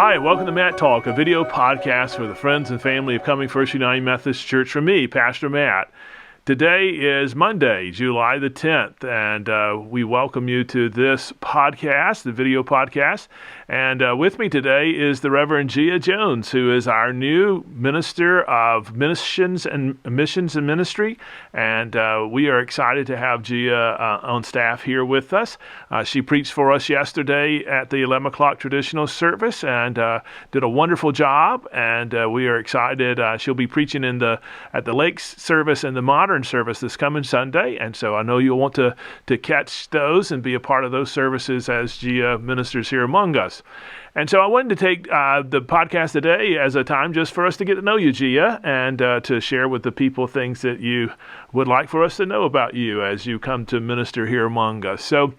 Hi, welcome to Matt Talk, a video podcast for the friends and family of Coming First United Methodist Church from me, Pastor Matt. Today is Monday, July the 10th, and we welcome you to this podcast, the video podcast. And with me today is the Reverend Gia Jones, who is our new Minister of Missions and Ministry. And we are excited to have Gia on staff here with us. She preached for us yesterday at the 11 o'clock traditional service and did a wonderful job. And we are excited. She'll be preaching at the Lakes service and the Modern service this coming Sunday, and so I know you'll want to catch those and be a part of those services as Gia ministers here among us. And so I wanted to take the podcast today as a time just for us to get to know you, Gia, and to share with the people things that you would like for us to know about you as you come to minister here among us. So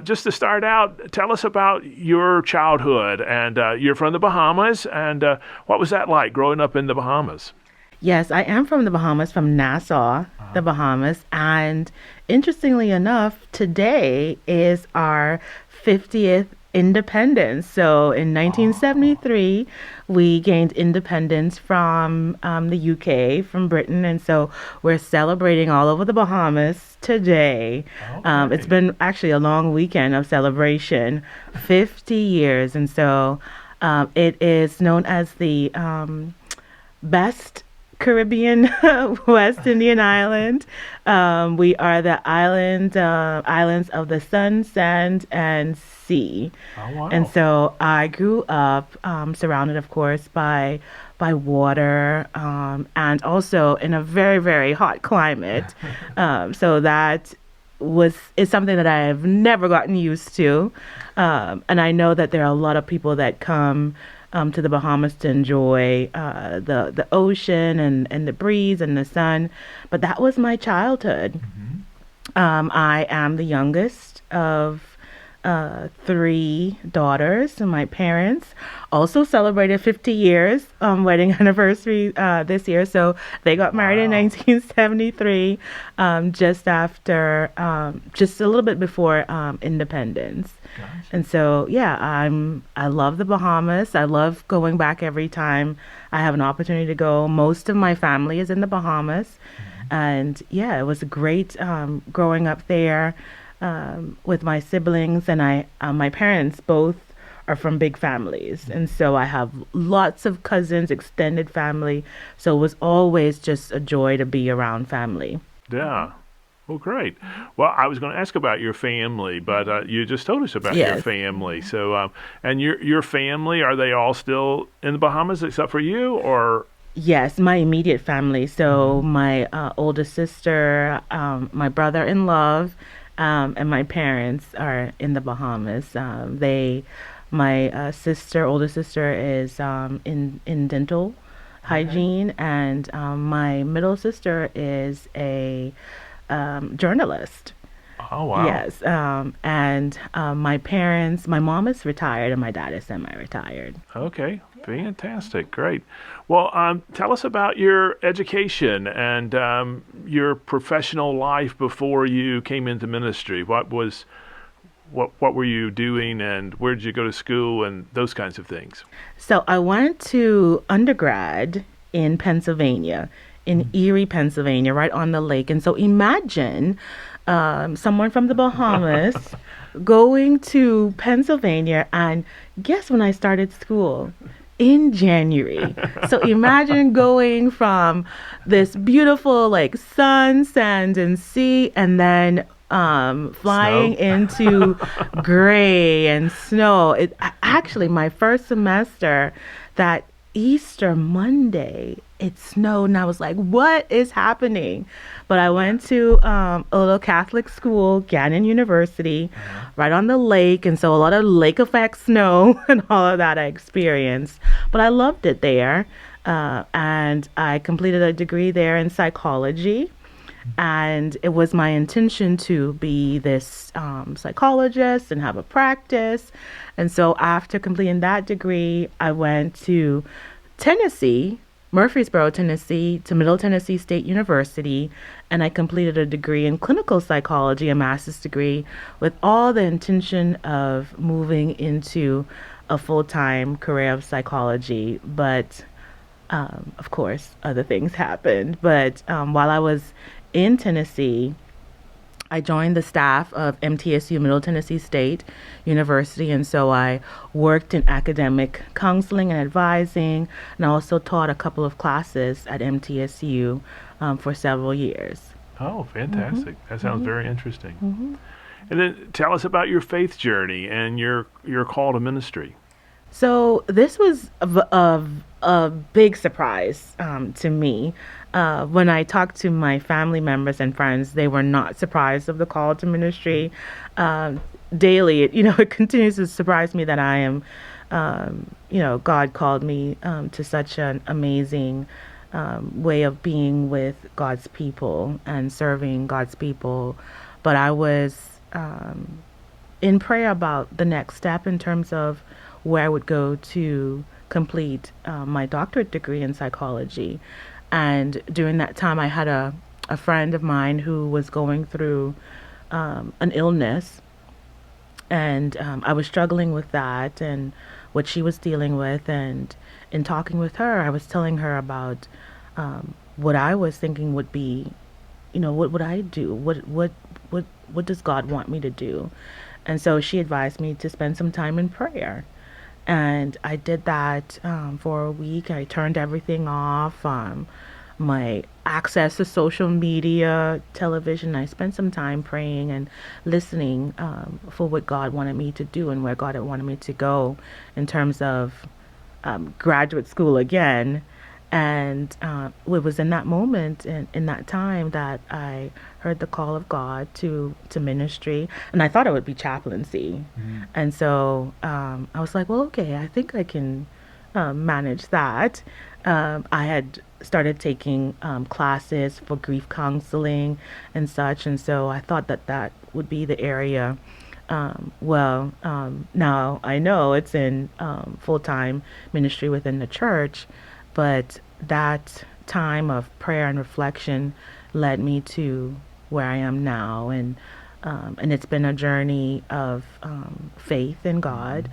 just to start out, tell us about your childhood, and you're from the Bahamas, and what was that like growing up in the Bahamas? Yes, I am from the Bahamas, from Nassau, the Bahamas. And interestingly enough, today is our 50th independence. So in 1973, we gained independence from the UK, from Britain. And so we're celebrating all over the Bahamas today. Okay. It's been actually a long weekend of celebration, 50 years. And so it is known as the best Caribbean West Indian island. We are the islands of the sun, sand, and sea. Oh, wow. And so I grew up surrounded, of course, by water and also in a very, very hot climate. So that is something that I have never gotten used to. And I know that there are a lot of people that come to the Bahamas to enjoy the ocean and the breeze and the sun. But that was my childhood. Mm-hmm. I am the youngest of 3 daughters, and my parents also celebrated 50 years wedding anniversary this year. So they got married in 1973, just a little bit before independence. Gotcha. And so, I love the Bahamas. I love going back every time I have an opportunity to go. Most of my family is in the Bahamas. Mm-hmm. And it was great growing up there with my siblings. And my parents both are from big families. Mm-hmm. And so I have lots of cousins, extended family. So it was always just a joy to be around family. Yeah. Well, great. Well, I was going to ask about your family, but you just told us about your family. So, and your family, are they all still in the Bahamas except for you, or? Yes, my immediate family. So my oldest sister, my brother-in-law, and my parents are in the Bahamas. My older sister is in dental hygiene, and my middle sister is a journalist. Oh, wow. Yes. And my mom is retired and my dad is semi-retired. Okay. Fantastic. Great. Well, tell us about your education and your professional life before you came into ministry. What were you doing, and where did you go to school, and those kinds of things? So I went to undergrad in Pennsylvania, in Erie, Pennsylvania, right on the lake. And so imagine someone from the Bahamas going to Pennsylvania, and guess when I started school? In January. So imagine going from this beautiful sun, sand, and sea, and then flying into gray and snow. Actually, my first semester, that Easter Monday, it snowed, and I was like, what is happening? But I went to a little Catholic school, Gannon University, right on the lake, and so a lot of lake effect snow and all of that I experienced. But I loved it there, and I completed a degree there in psychology. And it was my intention to be this psychologist and have a practice. And so after completing that degree, I went to Tennessee, Murfreesboro, Tennessee, to Middle Tennessee State University, and I completed a degree in clinical psychology, a master's degree, with all the intention of moving into a full-time career of psychology, but of course, other things happened. But while I was in Tennessee, I joined the staff of MTSU, Middle Tennessee State University, and so I worked in academic counseling and advising, and I also taught a couple of classes at MTSU for several years. Oh, fantastic. That sounds very interesting. Mm-hmm. And then tell us about your faith journey and your call to ministry. So this was a big surprise to me. When I talked to my family members and friends, they were not surprised of the call to ministry. Daily, it continues to surprise me that I am, God called me to such an amazing way of being with God's people and serving God's people. But I was in prayer about the next step in terms of where I would go to complete my doctorate degree in psychology. And during that time, I had a friend of mine who was going through an illness. And I was struggling with that and what she was dealing with. And in talking with her, I was telling her about what I was thinking would be, what would I do? What does God want me to do? And so she advised me to spend some time in prayer. And I did that for a week. I turned everything off, my access to social media, television. I spent some time praying and listening for what God wanted me to do and where God had wanted me to go in terms of graduate school again. And it was in that moment, in that time, that I heard the call of God to ministry. And I thought it would be chaplaincy. Mm-hmm. And so I was like, well, okay, I think I can manage that. I had started taking classes for grief counseling and such. And so I thought that would be the area. Now I know it's in full-time ministry within the church. But that time of prayer and reflection led me to where I am now, and it's been a journey of faith in God.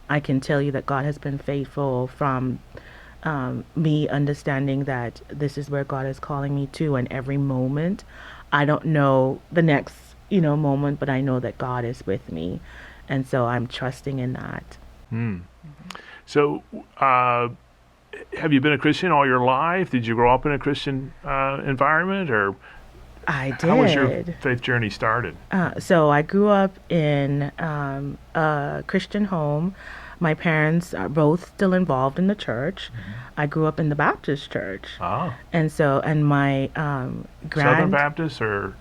I can tell you that God has been faithful from me understanding that this is where God is calling me to, and every moment. I don't know the next moment, but I know that God is with me, and so I'm trusting in that. So. Have you been a Christian all your life? Did you grow up in a Christian environment, or I did. How was your faith journey started? So I grew up in a Christian home. My parents are both still involved in the church. Mm-hmm. I grew up in the Baptist church. Oh. And my Southern Baptist or?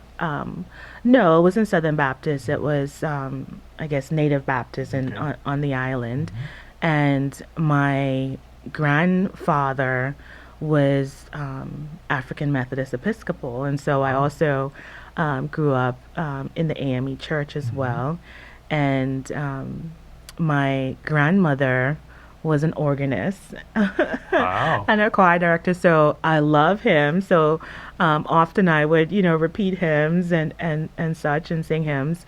No, it wasn't Southern Baptist. It was, I guess, Native Baptist on the island. Mm-hmm. And my grandfather was African Methodist Episcopal, and so I also grew up in the AME church as well. And my grandmother was an organist. Wow. And a choir director, so I love him. So often I would repeat hymns and such and sing hymns.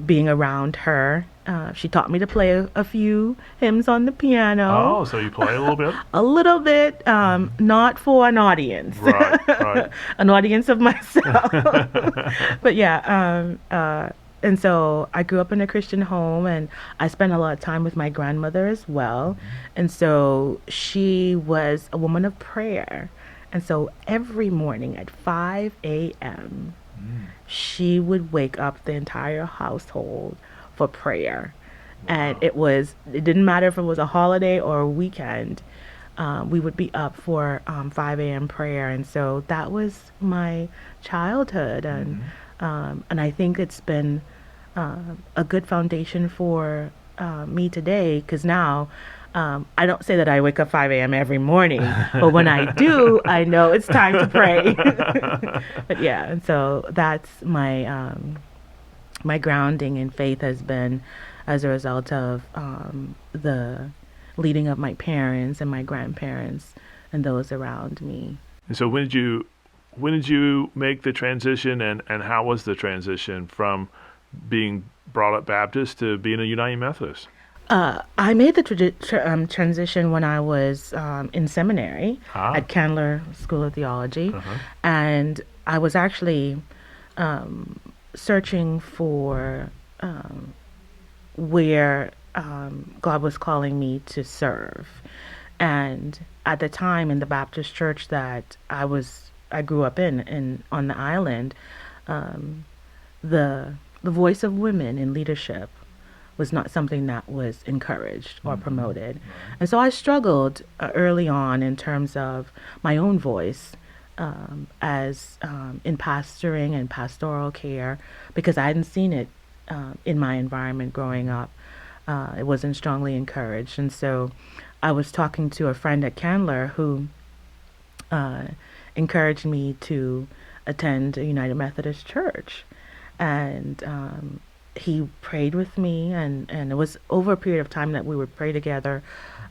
Being around her, she taught me to play a few hymns on the piano. Oh, so you play a little bit? A little bit, not for an audience. Right. An audience of myself. But yeah, and so I grew up in a Christian home, and I spent a lot of time with my grandmother as well. And so she was a woman of prayer. And so every morning at 5 a.m., she would wake up the entire household for prayer. Wow. And it didn't matter if it was a holiday or a weekend, we would be up for 5 a.m. prayer. And so that was my childhood. And I think it's been a good foundation for me today, because now I don't say that I wake up 5 a.m. every morning, but when I do, I know it's time to pray. But yeah, and so that's my my grounding in faith has been as a result of the leading of my parents and my grandparents and those around me. And so when did you make the transition, and how was the transition from being brought up Baptist to being a United Methodist? I made the transition when I was in seminary Ah. at Candler School of Theology, Uh-huh. and I was actually searching for where God was calling me to serve. And at the time in the Baptist church that I grew up in on the island, um, the voice of women in leadership was not something that was encouraged or promoted. And so I struggled early on in terms of my own voice as in pastoring and pastoral care because I hadn't seen it in my environment growing up. It wasn't strongly encouraged. And so I was talking to a friend at Candler who uh, encouraged me to attend a United Methodist Church. And he prayed with me, and it was over a period of time that we would pray together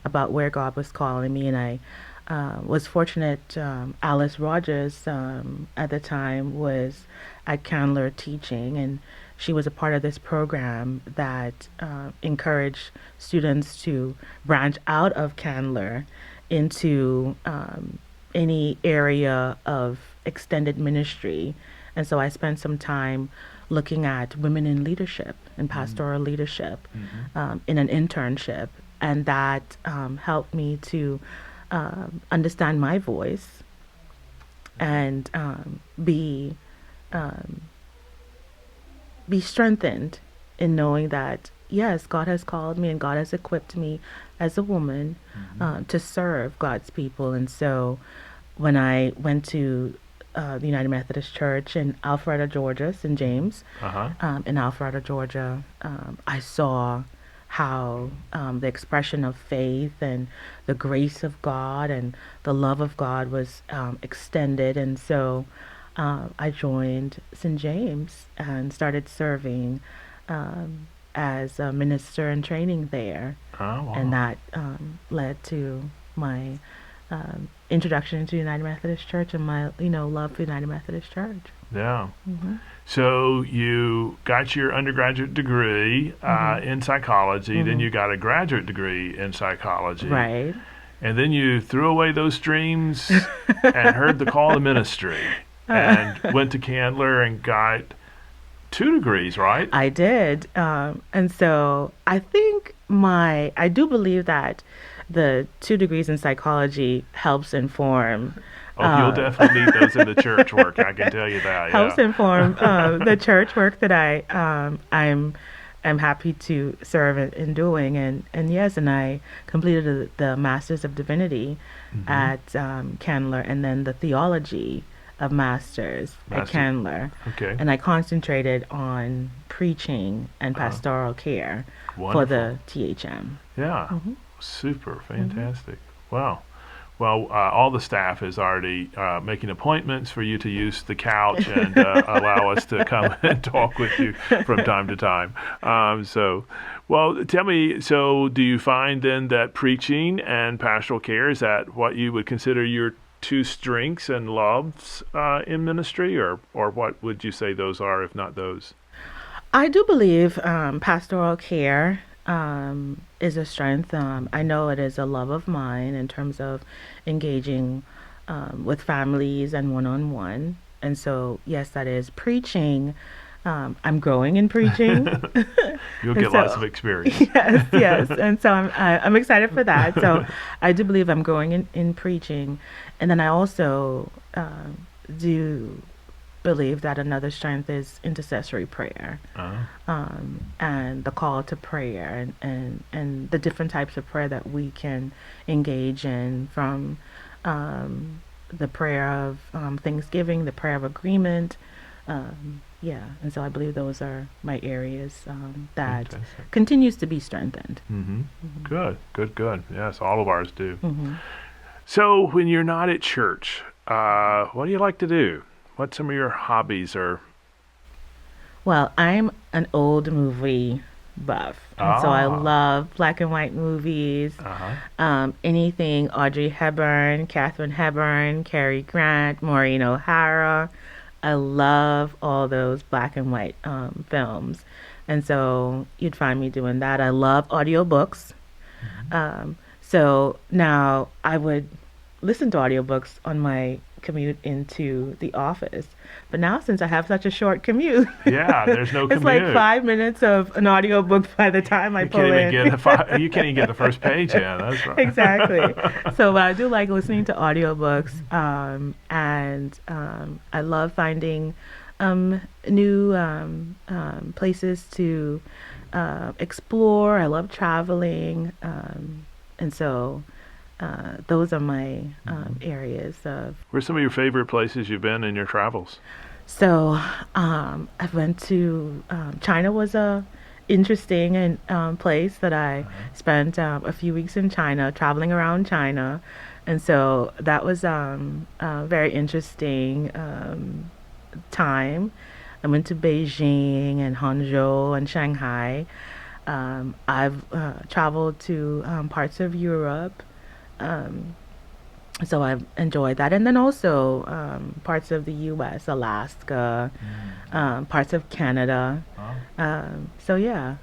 about where God was calling me. And I was fortunate. Alice Rogers at the time was at Candler teaching, and she was a part of this program that encouraged students to branch out of Candler into any area of extended ministry. And so I spent some time looking at women in leadership and pastoral leadership in an internship. And that helped me to understand my voice and um, be strengthened in knowing that, yes, God has called me and God has equipped me as a woman to serve God's people. And so when I went to the United Methodist Church in Alpharetta, Georgia, St. James, Uh-huh. in Alpharetta, Georgia, I saw how the expression of faith and the grace of God and the love of God was extended. And so I joined St. James and started serving as a minister in training there. Oh, wow. And that led to my introduction into United Methodist Church and my, love for United Methodist Church. Yeah. So you got your undergraduate degree in psychology, then you got a graduate degree in psychology. Right. And then you threw away those dreams and heard the call to ministry and went to Candler and got 2 degrees, right? I did. And so I think I do believe that the 2 degrees in psychology helps inform. Oh, you'll definitely need those in the church work. I can tell you that. Helps Yeah. inform the church work that I'm happy to serve in doing. And yes, and I completed the Masters of Divinity at Candler, and then the theology of Masters at Candler. Okay. And I concentrated on preaching and pastoral care for the THM. Yeah. Super. Fantastic. Wow. Well, all the staff is already making appointments for you to use the couch and allow us to come and talk with you from time to time. Well, tell me, so do you find then that preaching and pastoral care, is that what you would consider your 2 strengths and loves in ministry, or what would you say those are, if not those? I do believe pastoral care is a strength. I know it is a love of mine in terms of engaging with families and one-on-one. And so, yes, that is preaching. I'm growing in preaching. You'll get lots of experience. Yes. And so I'm excited for that. So I do believe I'm growing in preaching. And then I also do believe that another strength is intercessory prayer, and the call to prayer, and the different types of prayer that we can engage in, from the prayer of thanksgiving, the prayer of agreement. And so I believe those are my areas that Fantastic. continues to be strengthened. Good. Yes, all of ours do. So when you're not at church, what do you like to do? What's some of your hobbies? Well, I'm an old movie buff, and so I love black and white movies. Anything Audrey Hepburn, Katharine Hepburn, Cary Grant, Maureen O'Hara. I love all those black and white films. And so you'd find me doing that. I love audiobooks. So now I would listen to audiobooks on my commute into the office. But now since I have such a short commute, Yeah, there's no it's like commute. 5 minutes of an audiobook by the time I pull in. You can't even get the first page in. That's right. Exactly. So I do like listening to audiobooks, and I love finding new places to explore. I love traveling, and so those are my areas of. Where's some of your favorite places you've been in your travels? So I went to China was a interesting and place that I spent a few weeks in China, traveling around China, and so that was a very interesting time. I went to Beijing and Hangzhou and Shanghai. I've traveled to parts of Europe. So I've enjoyed that. And then also parts of the U.S., Alaska, parts of Canada. So yeah,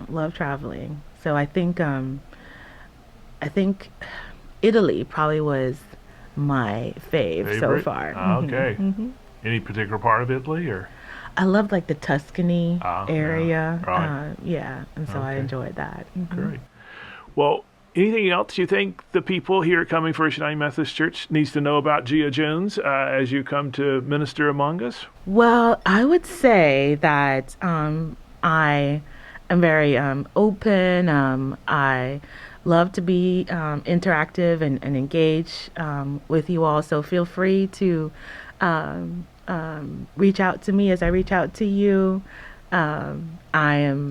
love traveling. So I think Italy probably was my fave so Favorite? far. Okay. Any particular part of Italy, or? I loved like the Tuscany area. Yeah, right. Yeah, and so I enjoyed that. Great. Well, anything else you think the people here at Coming First United Methodist Church needs to know about Gia Jones as you come to minister among us? Well, I would say that I am very open. I love to be interactive and engage with you all. So feel free to reach out to me as I reach out to you. I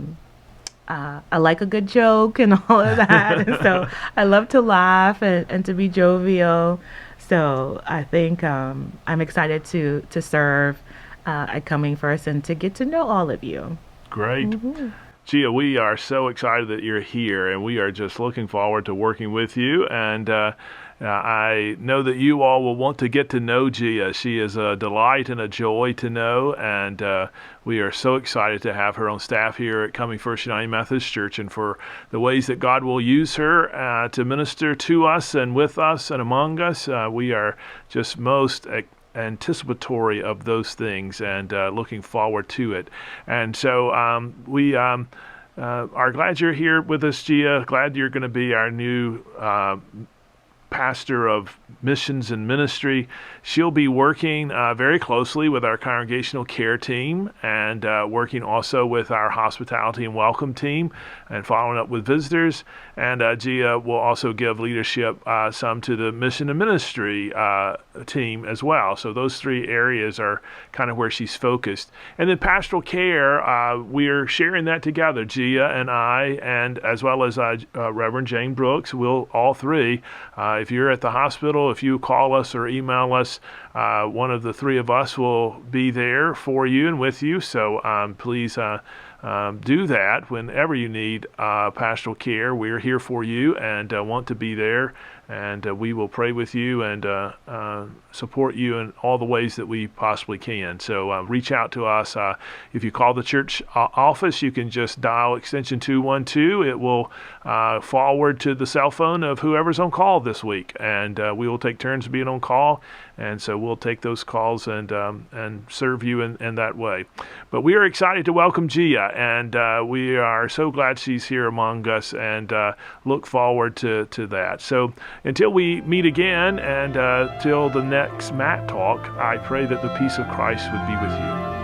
like a good joke and all of that. And so I love to laugh and to be jovial. So I think I'm excited to serve at Coming First and to get to know all of you. Great. Gia, we are so excited that you're here, and we are just looking forward to working with you. And I know that you all will want to get to know Gia. She is a delight and a joy to know, and we are so excited to have her on staff here at Coming First United Methodist Church, and for the ways that God will use her to minister to us and with us and among us. We are just most anticipatory of those things and looking forward to it. And so we are glad you're here with us, Gia. Glad you're going to be our new pastor of missions and ministry. She'll be working very closely with our congregational care team and working also with our hospitality and welcome team and following up with visitors. And Gia will also give leadership some to the mission and ministry team as well. So those three areas are kind of where she's focused. And then pastoral care, we're sharing that together, Gia and I, and as well as Reverend Jane Brooks. We'll all three. If you're at the hospital, if you call us or email us, one of the three of us will be there for you and with you. So please do that whenever you need pastoral care. We're here for you and want to be there. And we will pray with you and support you in all the ways that we possibly can. So reach out to us. If you call the church office, you can just dial extension 212. It will forward to the cell phone of whoever's on call this week. And we will take turns being on call. And so we'll take those calls and serve you in that way. But we are excited to welcome Gia, and we are so glad she's here among us and look forward to that. So until we meet again and till the next Matt Talk, I pray that the peace of Christ would be with you.